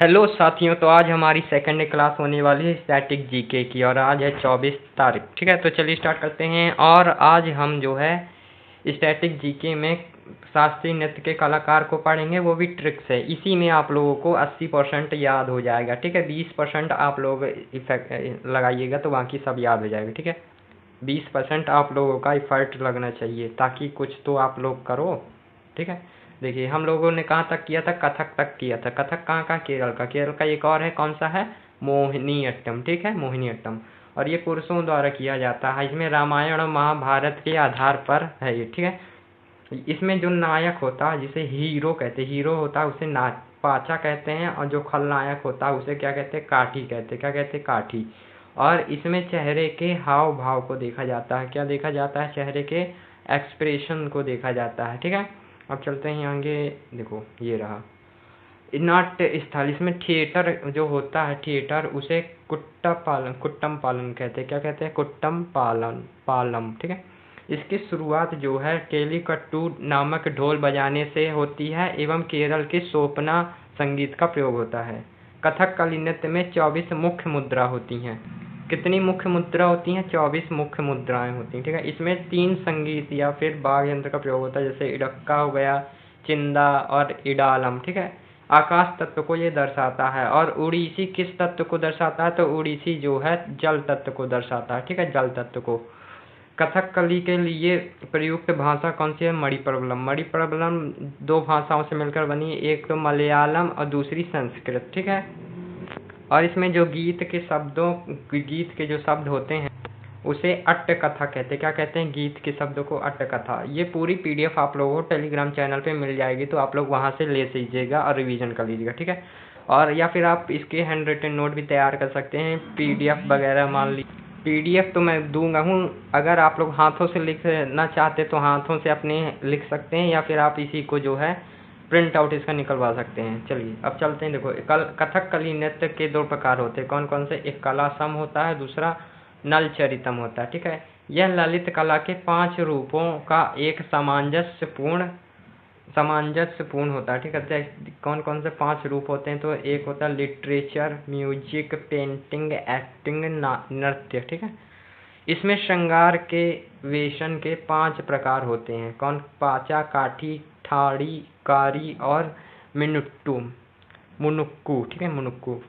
Hello साथियों, तो आज हमारी सेकंड क्लास होने वाली है स्टैटिक जीके की और आज है 24 तारीख। ठीक है, तो चलिए स्टार्ट करते हैं। और आज हम जो है स्टैटिक जीके में शास्त्रीय नृत्य के कलाकार को पढ़ेंगे, वो भी ट्रिक से। इसी में आप लोगों को 80% याद हो जाएगा। ठीक है, 20% आप लोग इफेक्ट लगाइएगा तो बाकी सब याद हो जाएगा। ठीक है, 20% आप लोगों का इफर्ट लगना चाहिए ताकि कुछ तो आप लोग करो। ठीक है, देखिए हम लोगों ने कहाँ तक किया था, कथक तक किया था। कथक कहाँ का, केरल का। केरल का एक और है, कौन सा है, मोहिनीअट्टम। ठीक है, मोहिनीअट्टम। और ये पुरुषों द्वारा किया जाता है। इसमें रामायण और महाभारत के आधार पर है ये। ठीक है, इसमें जो नायक होता है जिसे हीरो कहते हैं, हीरो होता है उसे ना पाचा कहते हैं, और जो खलनायक होता है उसे क्या कहते हैं, काठी कहते हैं। क्या कहते हैं, काठी। और इसमें चेहरे के हाव भाव को देखा जाता है। क्या देखा जाता है, चेहरे के एक्सप्रेशन को देखा जाता है। ठीक है, अब चलते हैं आगे। देखो ये रहा नाट्य स्थल। इसमें थिएटर जो होता है, थिएटर, उसे कुट्टम पालन कहते हैं। क्या कहते हैं, कुट्टम पालम। ठीक है, इसकी शुरुआत जो है केलिकट्टू नामक ढोल बजाने से होती है एवं केरल के सोपना संगीत का प्रयोग होता है। कथकली नृत्य में 24 मुख्य मुद्रा होती हैं। कितनी मुख्य मुद्रा होती हैं, 24 मुख्य मुद्राएं होती हैं। ठीक है, इसमें 3 संगीत या फिर वाद्य यंत्र का प्रयोग होता है, जैसे इडक्का हो गया, चिंदा और इडालम। ठीक है, आकाश तत्व को ये दर्शाता है। और उड़ीसी किस तत्व को दर्शाता है, तो उड़ीसी जो है जल तत्व को दर्शाता है। ठीक है, जल तत्व को। कथकली के लिए प्रयुक्त भाषा कौन सी है, मणिप्रबलम। मणिप्रबलम 2 भाषाओं से मिलकर बनी है, एक तो मलयालम और दूसरी संस्कृत। ठीक है, और इसमें जो गीत के जो शब्द होते हैं उसे अट्ट कथा कहते हैं। क्या कहते हैं, गीत के शब्दों को अट्ट कथा। ये पूरी पीडीएफ आप लोगों को टेलीग्राम चैनल पे मिल जाएगी, तो आप लोग वहां से ले लीजिएगा और रिवीजन कर लीजिएगा। ठीक है, और या फिर आप इसके हैंड रिटन नोट भी तैयार कर सकते हैं, पीडीएफ वगैरह। मान लीजिए पीडीएफ तो मैं दूंगा हूँ, अगर आप लोग हाथों से लिखना चाहते तो हाथों से अपने लिख सकते हैं, या फिर आप इसी को जो है प्रिंट आउट इसका निकलवा सकते हैं। चलिए अब चलते हैं। देखो कथकली नृत्य के 2 प्रकार होते हैं। कौन कौन से, एक कला सम होता है, दूसरा नल चरितम होता है। ठीक है, यह ललित कला के 5 रूपों का एक सामंजस्यपूर्ण होता है। ठीक है, कौन कौन से 5 रूप होते हैं, तो एक होता है लिटरेचर, म्यूजिक, पेंटिंग, एक्टिंग, नृत्य। ठीक है, इसमें श्रृंगार के वेशन के 5 प्रकार होते हैं। कौन, पाचा, काठी, ठाड़ी, कारी और मुनुक्कू। ठीक है, मुनुक्कू।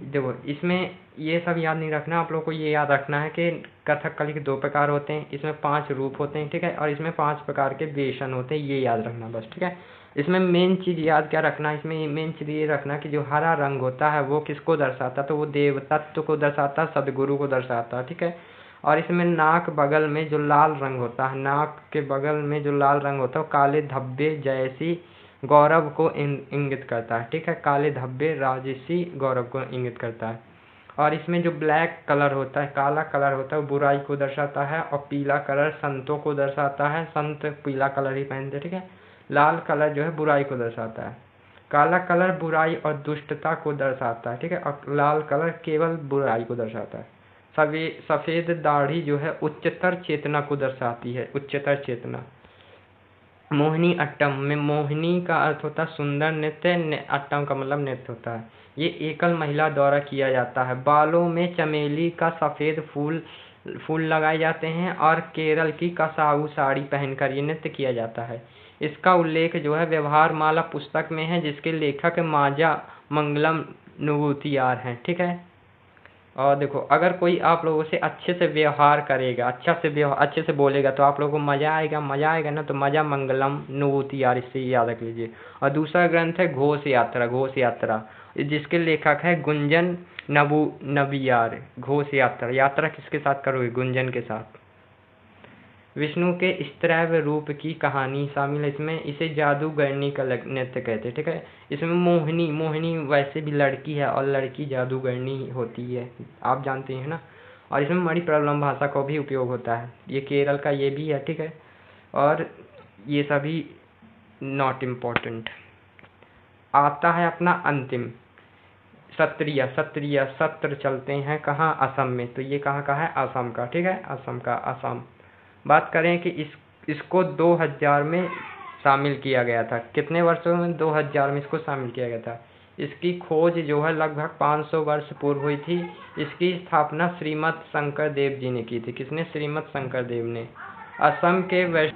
देखो इसमें ये सब याद नहीं रखना, आप लोग को ये याद रखना है कि कथकली के 2 प्रकार होते हैं, इसमें 5 रूप होते हैं। ठीक है, और इसमें 5 प्रकार के वेशन होते हैं, ये याद रखना बस। ठीक है, इसमें मेन चीज़ याद क्या रखना है, इसमें मेन चीज़ ये रखना कि जो हरा रंग होता है वो किसको दर्शाता है, तो वो देव तत्व को दर्शाता है, सदगुरु को दर्शाता है। ठीक है, और इसमें नाक बगल में जो लाल रंग होता है, नाक के बगल में जो लाल रंग होता है वो काले धब्बे जैसी गौरव को इंगित करता है। ठीक है, काले धब्बे राजसी गौरव को इंगित करता है। और इसमें जो ब्लैक कलर होता है, काला कलर होता है, वो बुराई को दर्शाता है, और पीला कलर संतों को दर्शाता है, संत पीला कलर ही पहनते। ठीक है, लाल कलर जो है बुराई को दर्शाता है, काला कलर बुराई और दुष्टता को दर्शाता है। ठीक है, और लाल कलर केवल बुराई को दर्शाता है। सफेद दाढ़ी जो है उच्चतर चेतना को दर्शाती है, उच्चतर चेतना। मोहिनी अट्टम में मोहिनी का अर्थ होता है सुंदर नृत्य, अट्टम का मतलब नृत्य होता है। ये एकल महिला द्वारा किया जाता है। बालों में चमेली का सफेद फूल लगाए जाते हैं और केरल की कसाऊ साड़ी पहनकर ये नृत्य किया जाता है। इसका उल्लेख जो है व्यवहार माला पुस्तक में है, जिसके लेखक माजा मंगलम नुवुतियार हैं। ठीक है, और देखो अगर कोई आप लोगों से अच्छे से व्यवहार करेगा, अच्छे से बोलेगा, तो आप लोगों को मजा आएगा ना, तो मजा मंगलम नुवुतियार, इससे याद रख लीजिए। और दूसरा ग्रंथ है घोष यात्रा, जिसके लेखक है गुंजन नबियार। घोष यात्रा किसके साथ करोगे, गुंजन के साथ। विष्णु के स्त्रैव रूप की कहानी शामिल है इसमें, इसे जादूगरनी का नृत्य कहते हैं। ठीक है, इसमें मोहिनी वैसे भी लड़की है और लड़की जादूगरनी होती है, आप जानते हैं ना। और इसमें मणिप्रबलम भाषा का भी उपयोग होता है, ये केरल का ये भी है। ठीक है, और ये सभी नॉट इम्पोर्टेंट। आता है अपना अंतिम सत्र चलते हैं कहाँ, असम में। तो ये कहाँ का है, असम का। ठीक है, असम का। असम बात करें कि इसको 2000 में शामिल किया गया था। कितने वर्षों में, 2000 में इसको शामिल किया गया था। इसकी खोज जो है लगभग 500 वर्ष पूर्व हुई थी। इसकी स्थापना श्रीमद शंकर देव जी ने की थी। किसने? श्रीमद शंकर देव ने। असम के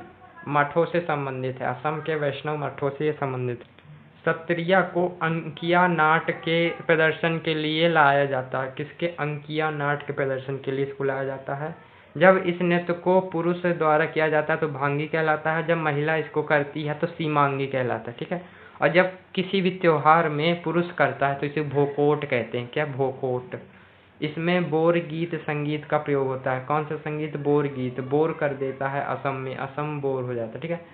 मठों से संबंधित है, असम के वैष्णव मठों से संबंधित है। सत्रिया को अंकिया नाट के प्रदर्शन के लिए लाया जाता है। किसके? अंकिया नाट के प्रदर्शन के लिए इसको लाया जाता है। जब इस नृत्य को पुरुष द्वारा किया जाता है तो भांगी कहलाता है, जब महिला इसको करती है तो सीमांगी कहलाता है। ठीक है। और जब किसी भी त्योहार में पुरुष करता है तो इसे भोकोट कहते हैं। क्या? भोकोट। इसमें बोर गीत संगीत का प्रयोग होता है। कौन सा संगीत? बोर गीत। बोर कर देता है असम में, असम बोर हो जाता है। ठीक है।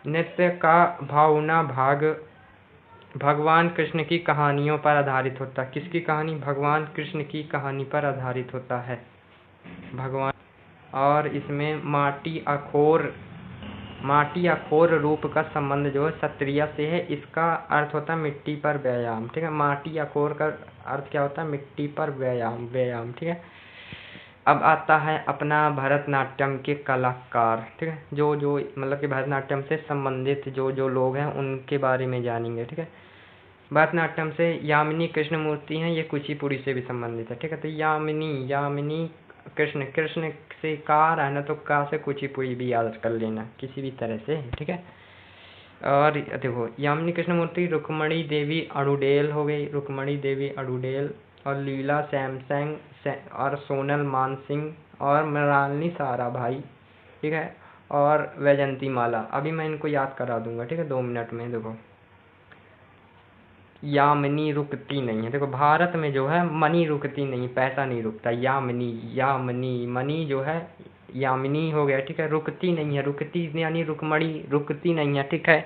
नृत्य का भावना भाग भगवान कृष्ण की कहानियों पर आधारित होता है। किसकी कहानी? भगवान कृष्ण की कहानी पर आधारित होता है। भगवान। और इसमें माटी अखोर रूप का संबंध जो है सत्रिया से है। इसका अर्थ होता है मिट्टी पर व्यायाम। ठीक है। माटी अखोर का अर्थ क्या होता है? मिट्टी पर व्यायाम। ठीक है। अब आता है अपना भरतनाट्यम के कलाकार। ठीक है। जो मतलब कि भरतनाट्यम से संबंधित जो लोग हैं उनके बारे में जानेंगे। ठीक है। भरतनाट्यम से यामिनी कृष्णमूर्ति हैं, ये कुचिपुड़ी से भी संबंधित है। ठीक है। तो यामिनी कृष्ण से कार है ना, तो का से कुचिपुड़ी भी याद कर लेना किसी भी तरह से। ठीक है। और देखो यामिनी कृष्णमूर्ति रुक्मणी देवी अड़ुडेल हो गई, रुक्मणी देवी अड़ुडेल, और लीला सैमसंग और सोनल मानसिंह और मृणालिनी साराभाई। ठीक है। और वैजंती माला। अभी मैं इनको याद करा दूंगा। ठीक है, 2 मिनट में। देखो यामिनी रुकती नहीं है। देखो भारत में जो है मनी रुकती नहीं, पैसा नहीं रुकता। यामिनी मनी जो है यामिनी हो गया। ठीक है। रुकती नहीं है, रुकती यानी रुकमणी रुकती नहीं है। ठीक है।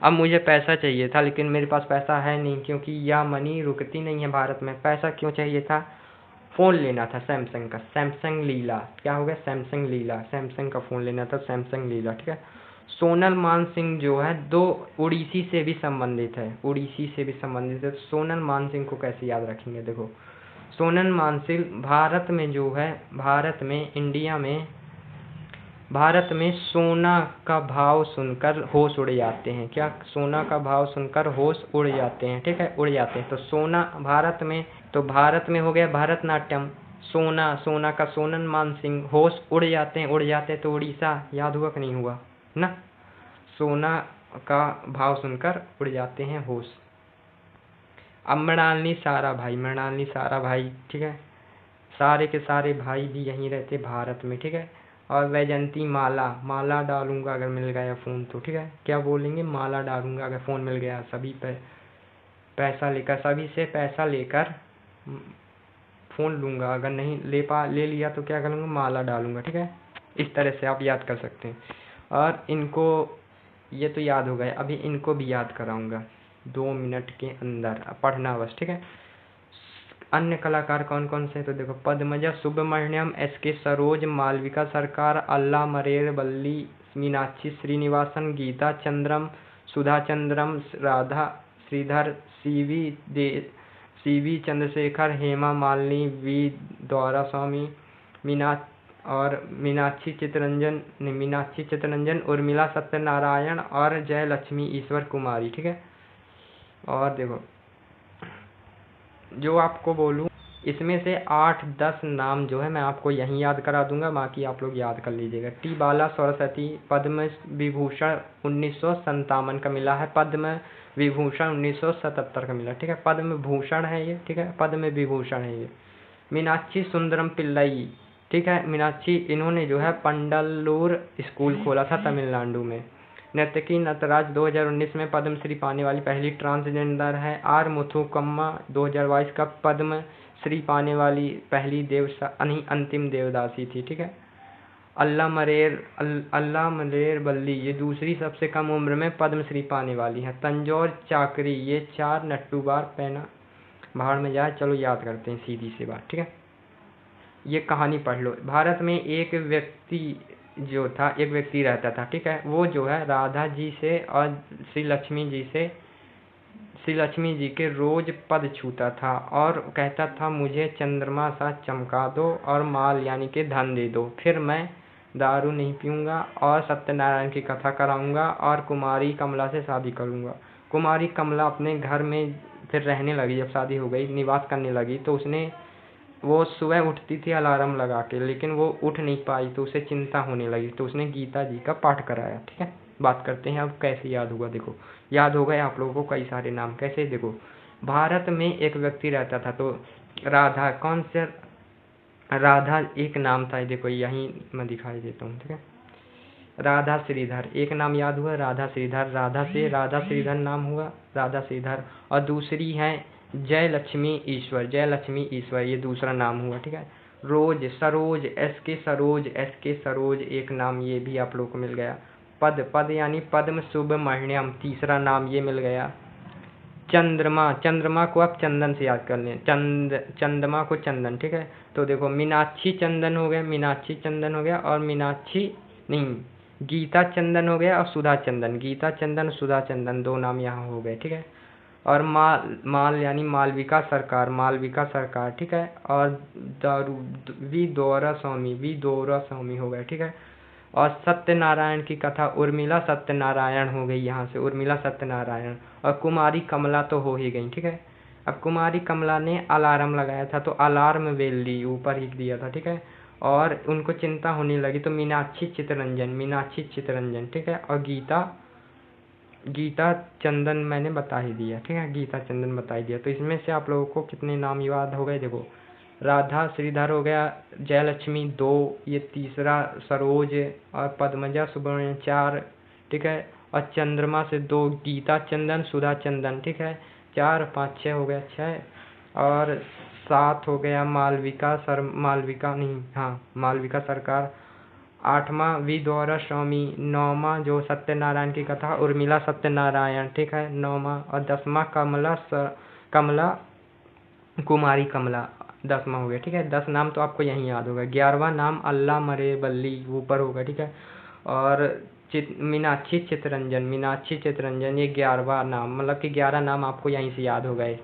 अब मुझे पैसा चाहिए था लेकिन मेरे पास पैसा है नहीं, क्योंकि यामिनी रुकती नहीं है भारत में। पैसा क्यों चाहिए था? फ़ोन लेना था सैमसंग का, सैमसंग लीला। क्या हो गया? सैमसंग लीला, सैमसंग का फ़ोन लेना था, सैमसंग लीला। ठीक है। सोनल मानसिंह जो है उड़ीसी से भी संबंधित है, उड़ीसी से भी संबंधित है। सोनल मानसिंह को कैसे याद रखेंगे? देखो सोनल मानसिंह भारत में जो है, भारत में सोना का भाव सुनकर होश उड़ जाते हैं। क्या? सोना का भाव सुनकर होश उड़ जाते हैं। ठीक है, उड़ जाते हैं। तो सोना भारत में हो गया भरतनाट्यम। सोना का सोनल मानसिंह, होश उड़ जाते हैं तो उड़ीसा याद हुआ कि नहीं हुआ ना? सोना का भाव सुनकर उड़ जाते हैं होश। अब मृणालिनी साराभाई। ठीक है। सारे के सारे भाई भी यहीं रहते भारत में। ठीक है। और वैजंती माला डालूंगा अगर मिल गया फ़ोन तो। ठीक है। क्या बोलेंगे? माला डालूंगा अगर फ़ोन मिल गया। सभी से पैसा लेकर फ़ोन लूँगा, अगर नहीं ले लिया तो क्या करूँगा? माला डालूंगा। ठीक है। इस तरह से आप याद कर सकते हैं। और इनको ये तो याद हो गए, अभी इनको भी याद कराऊंगा 2 मिनट के अंदर, पढ़ना बस। ठीक है। अन्य कलाकार कौन कौन से? तो देखो पद्मजा सुब्रमण्यम, SK सरोज, मालविका सरकार, अल्ला मरेर वल्ली, मीनाक्षी श्रीनिवासन, गीता चंद्रम, सुधा चंद्रम, राधा श्रीधर, CV चंद्रशेखर, हेमा मालिनी, V द्वारास्वामी, मीनाक्षी चित्तरंजन, उर्मिला सत्यनारायण और जयलक्ष्मी ईश्वर कुमारी। ठीक है। और देखो जो आपको बोलूँ इसमें से 8-10 नाम जो है मैं आपको यहीं याद करा दूंगा, बाकी आप लोग याद कर लीजिएगा। टी बाला सरस्वती, पद्म विभूषण 1957 का मिला है, पद्म विभूषण 1977 का मिला। ठीक है। पद्म भूषण है ये। ठीक है। पद्म विभूषण है ये। मीनाक्षी सुंदरम पिल्लई। ठीक है। मीनाक्षी, इन्होंने जो है पंडलूर स्कूल खोला था तमिलनाडु में। नर्तकी नटराज 2019 में पद्मश्री पाने वाली पहली ट्रांसजेंडर है। आर मुथुकम्मा 2022 का पद्म श्री पाने वाली पहली अंतिम देवदासी थी। ठीक है। अल्ला मरेर वल्ली, ये दूसरी सबसे कम उम्र में पद्मश्री पाने वाली है। तंजौर चाकरी, ये 4 नट्टू बार पहना, भाड़ में जाए। चलो याद करते हैं सीधी सी बात। ठीक है। ये कहानी पढ़ लो। भारत में एक व्यक्ति रहता था। ठीक है। वो जो है राधा जी से और श्री लक्ष्मी जी के रोज पद छूता था और कहता था मुझे चंद्रमा सा चमका दो और माल यानी कि धन दे दो, फिर मैं दारू नहीं पीऊँगा और सत्यनारायण की कथा कराऊँगा और कुमारी कमला से शादी करूँगा। कुमारी कमला अपने घर में फिर रहने लगी, जब शादी हो गई, निवास करने लगी, तो उसने वो सुबह उठती थी अलार्म लगा के, लेकिन वो उठ नहीं पाई, तो उसे चिंता होने लगी, तो उसने गीता जी का पाठ कराया। ठीक है, बात करते हैं अब कैसे याद हुआ। देखो, याद हो गए आप लोगों को कई सारे नाम। कैसे? देखो, भारत में एक व्यक्ति रहता था, तो राधा, कौन से राधा एक नाम था। देखो यहीं मैं दिखाई देता हूँ। ठीक है, राधा श्रीधर एक नाम याद हुआ, राधा श्रीधर, राधा से राधा श्रीधर नाम हुआ, राधा श्रीधर। और दूसरी है जय लक्ष्मी ईश्वर, जय लक्ष्मी ईश्वर, ये दूसरा नाम हुआ। ठीक है, रोज, सरोज, एस के सरोज, एस के सरोज एक नाम, ये भी आप लोग को मिल गया। पद, पद यानी पद्म सुब्रमण्यम, तीसरा नाम ये मिल गया। चंद्रमा, चंद्रमा को आप चंदन से याद कर लें, चंद्रमा को चंदन। ठीक है, तो देखो मीनाक्षी चंदन हो गया, मीनाक्षी चंदन हो गया, और मीनाक्षी नहीं, गीता चंदन हो गया, और सुधा चंदन, गीता चंदन, सुधा चंदन, दो नाम यहाँ हो गए। ठीक है, और माल, माल यानी मालविका सरकार, मालविका सरकार। ठीक है, और दारू, वी दोरा स्वामी, वी दोरा स्वामी हो गए। ठीक है, और सत्यनारायण की कथा उर्मिला सत्यनारायण हो गई, यहाँ से उर्मिला सत्यनारायण। और कुमारी कमला तो हो ही गई। ठीक है, अब कुमारी कमला ने अलार्म लगाया था, तो अलार्म वेली ऊपर ही दिया था। ठीक है, और उनको चिंता होने लगी, तो मीनाक्षी चित्तरंजन, मीनाक्षी चित्तरंजन। ठीक है, और गीता, गीता चंदन मैंने बता ही दिया। ठीक है, गीता चंदन बता ही दिया। तो इसमें से आप लोगों को कितने नाम याद हो गए? देखो, राधा श्रीधर हो गया, जयलक्ष्मी 2, ये तीसरा सरोज, और पद्मजा सुब्रमण्यम 4। ठीक है, और चंद्रमा से 2, गीता चंदन, सुधा चंदन। ठीक है, 4, 5, 6 हो गया, 6। और 7 हो गया मालविका नहीं, हाँ, मालविका सरकार। 8वां वी द्वारा स्वामी। 9वां जो सत्यनारायण की कथा उर्मिला सत्यनारायण। ठीक है, 9वां। और 10वां कमला कुमारी कमला, 10वां हो गया। ठीक है, 10 नाम तो आपको यहीं याद होगा। 11वां नाम अल्लाह मरे बल्ली, ऊपर होगा। ठीक है, और मीनाक्षी चित्तरंजन, मीनाक्षी चित्तरंजन, ये 11वां नाम, मतलब कि 11 नाम आपको यहीं से याद हो गए।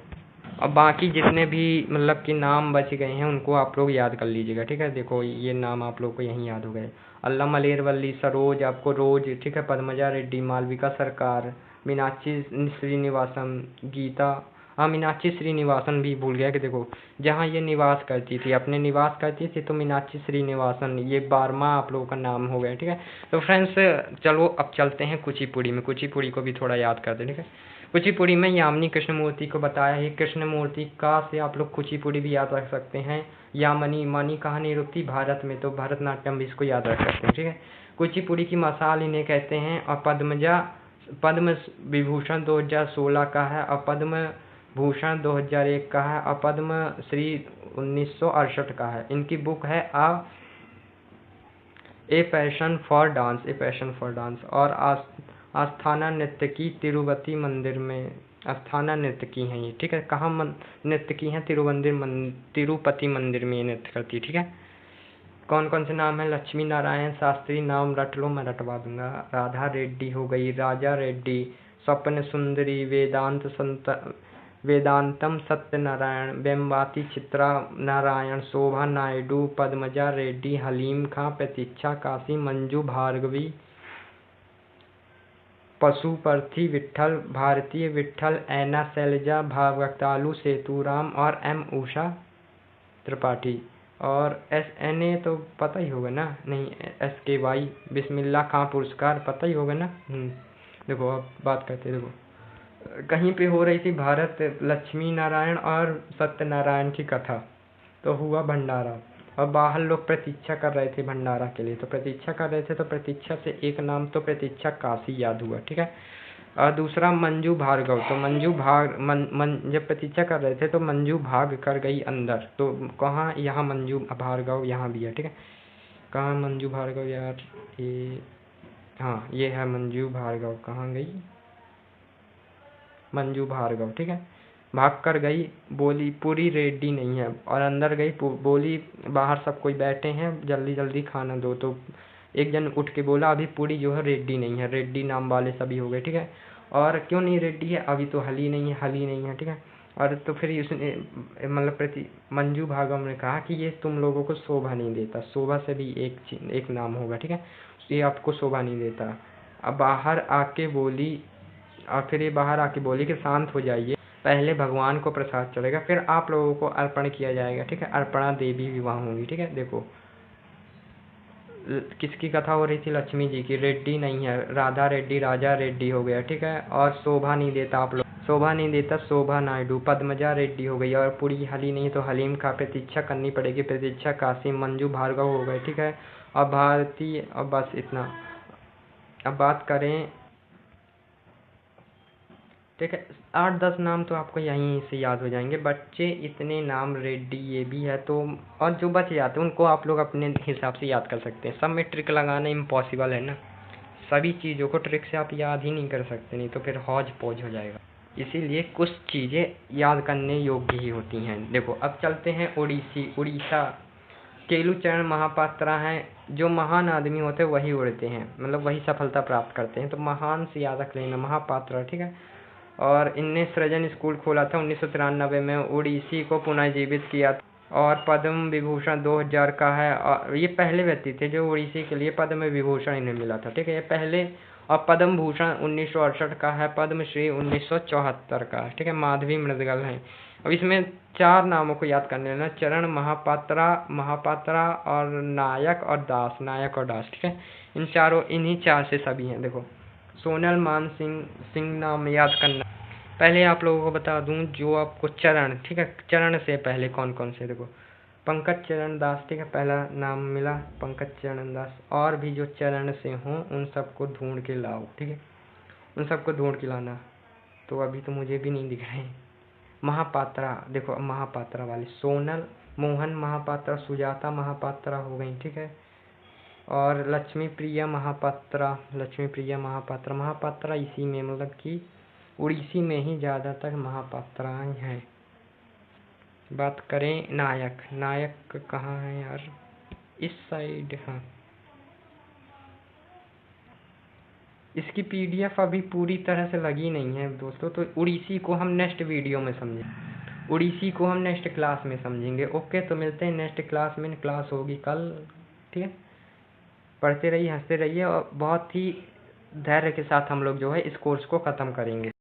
अब बाकी जितने भी मतलब कि नाम बच गए हैं उनको आप लोग याद कर लीजिएगा। ठीक है, देखो ये नाम आप लोग को यहीं याद हो गए। अल्लाह मलेरवल्ली, सरोज आपको रोज। ठीक है, पद्मजा रेड्डी, मालविका सरकार, मीनाक्षी श्रीनिवासन, गीता, हाँ, मीनाक्षी श्रीनिवासन भी भूल गया कि देखो जहाँ ये निवास करती थी, अपने निवास करती थी, तो मीनाक्षी श्रीनिवासन, ये 12वां आप लोगों का नाम हो गया। ठीक है, तो फ्रेंड्स चलो अब चलते हैं कुचिपुड़ी में, कुचिपुड़ी को भी थोड़ा याद करते हैं। ठीक है, कुचिपुड़ी में यामिनी कृष्णमूर्ति को बताया है। कृष्णमूर्ति का से आप लोग कुचिपुड़ी भी याद रख सकते हैं। यामिनी, मणि कहाँ नहीं रुकती भारत में, तो भरतनाट्यम भी इसको याद रख सकते हैं। ठीक है, कुचिपुड़ी की मसाल इन्हें कहते हैं। और पद्म विभूषण 2016 का है, और पद्म भूषण 2001 का है, और पद्म श्री 1968 का है। इनकी बुक है a passion for dance, a passion for dance. और आस्थाना नृत्यकी तिरुपति मंदिर में, आस्थाना नृत्यकी हैं ये। ठीक है, कहाँ नृत्यकी हैं? तिरुपति मंदिर में ये नृत्य करती है। ठीक है, कौन कौन से नाम है? लक्ष्मी नारायण शास्त्री, नाम रट लो, मैं रटवा दूंगा। राधा रेड्डी हो गई, राजा रेड्डी, स्वप्न सुंदरी, वेदांतम सत्यनारायण, वेम्बाती चित्रा नारायण, शोभा नायडू, पद्मजा रेड्डी, हलीम खां, प्रतीक्षा काशी, मंजू भार्गवी, पशुपति विट्ठल, भारतीय विट्ठल, ऐना शैलजा, भावगतालू सेतुराम, और एम उषा त्रिपाठी। और SNA तो पता ही होगा ना, नहीं, SKY बिस्मिल्लाह खां पुरस्कार पता ही होगा ना। देखो अब बात करते हैं। देखो कहीं पे हो रही थी भारत लक्ष्मी नारायण और सत्यनारायण की कथा, तो हुआ भंडारा, और बाहर लोग प्रतीक्षा कर रहे थे भंडारा के लिए, तो प्रतीक्षा कर रहे थे, तो प्रतीक्षा से एक नाम तो प्रतीक्षा काशी याद हुआ। ठीक है, और दूसरा मंजू भार्गव, तो मंजू जब प्रतीक्षा कर रहे थे तो मंजू भाग कर गई अंदर, तो कहाँ? यहाँ मंजू भार्गव यहाँ भी है। ठीक है, कहाँ मंजू भार्गव यार? ये, हाँ, ये है मंजू भार्गव, कहाँ गई मंजू भार्गव? ठीक है, भाग कर गई, बोली पूरी रेडी नहीं है, और अंदर गई, बोली बाहर सब कोई बैठे हैं, जल्दी जल्दी खाना दो, तो एक जन उठ के बोला अभी पूरी जो है रेडी नहीं है, रेड्डी नाम वाले सभी हो गए। ठीक है, और क्यों नहीं रेडी है? अभी तो हली नहीं है, हली नहीं है। ठीक है, और तो फिर उसने मतलब मंजू भार्गव ने कहा कि ये तुम लोगों को शोभा नहीं देता, शोभा से भी एक नाम होगा। ठीक है, ये आपको शोभा नहीं देता। अब बाहर आके बोली, और फिर ये बाहर आके बोली कि शांत हो जाइए, पहले भगवान को प्रसाद चढ़ेगा, फिर आप लोगों को अर्पण किया जाएगा, ठीक है। अर्पणा देवी विवाह होंगी, ठीक है। देखो किसकी कथा हो रही थी? लक्ष्मी जी की। रेड्डी नहीं है, राधा रेड्डी राजा रेड्डी हो गया, ठीक है। और शोभा नहीं देता, आप लोग शोभा नहीं देता, शोभा नायडू। पद्मजा रेड्डी हो गई, और पूरी हली नहीं तो हलीम का प्रतीक्षा करनी पड़ेगी, प्रतीक्षा काशी। मंजू भार्गव हो गए, ठीक है। और भारती, और बस इतना। अब बात करें, ठीक है, 8-10 नाम तो आपको यहीं से याद हो जाएंगे। बच्चे इतने नाम रेड्डी ये भी है तो, और जो बच जाते हैं उनको आप लोग अपने हिसाब से याद कर सकते हैं। सब में ट्रिक लगाना इम्पॉसिबल है ना, सभी चीज़ों को ट्रिक से आप याद ही नहीं कर सकते, नहीं तो फिर हौज पौज हो जाएगा। इसीलिए कुछ चीज़ें याद करने योग्य ही होती हैं। देखो अब चलते हैं उड़ीसा। केलुचरण महापात्रा हैं। जो महान आदमी होते हैं वही उड़ते हैं, मतलब वही सफलता प्राप्त करते हैं, तो महान से याद रख लेना, महापात्रा, ठीक है। और इनने सृजन स्कूल खोला था 1993 में, उड़ीसी को पुनर्जीवित किया था, और पद्म विभूषण 2000 का है। और ये पहले व्यक्ति थे जो उड़ीसी के लिए पद्म विभूषण इन्हें मिला था, ठीक है, ये पहले। और पद्म भूषण 1968 का है, पद्मश्री 1974 का है, ठीक है। माधवी मृदगल है। अब इसमें 4 नामों को याद करने लेना, चरण, महापात्रा और नायक और दास, ठीक है। इन चारों, इन्हीं 4 से सभी हैं। देखो सोनल मान सिंह नाम याद करना। पहले आप लोगों को बता दूं, जो आपको चरण, ठीक है, चरण से पहले कौन कौन से, देखो पंकज चरण दास, ठीक है, पहला नाम मिला पंकज चरण दास। और भी जो चरण से हों उन सबको ढूंढ के लाओ, ठीक है, उन सबको ढूंढ के लाना। तो अभी तो मुझे भी नहीं दिख रहे। महापात्रा, देखो महापात्रा वाले, सोनल, मोहन महापात्रा, सुजाता महापात्रा हो गई, ठीक है। और लक्ष्मी प्रिया महापात्रा इसी में, मतलब कि उड़ीसी में ही ज़्यादातर महापात्राएं हैं। बात करें नायक कहाँ है यार, इस साइड, हाँ। इसकी पीडीएफ अभी पूरी तरह से लगी नहीं है दोस्तों, तो उड़ीसी को हम नेक्स्ट वीडियो में समझेंगे, उड़ीसी को हम नेक्स्ट क्लास में समझेंगे। ओके, तो मिलते हैं नेक्स्ट क्लास में। क्लास होगी कल, ठीक है। पढ़ते रहिए, हंसते रहिए, और बहुत ही धैर्य के साथ हम लोग जो है इस कोर्स को ख़त्म करेंगे।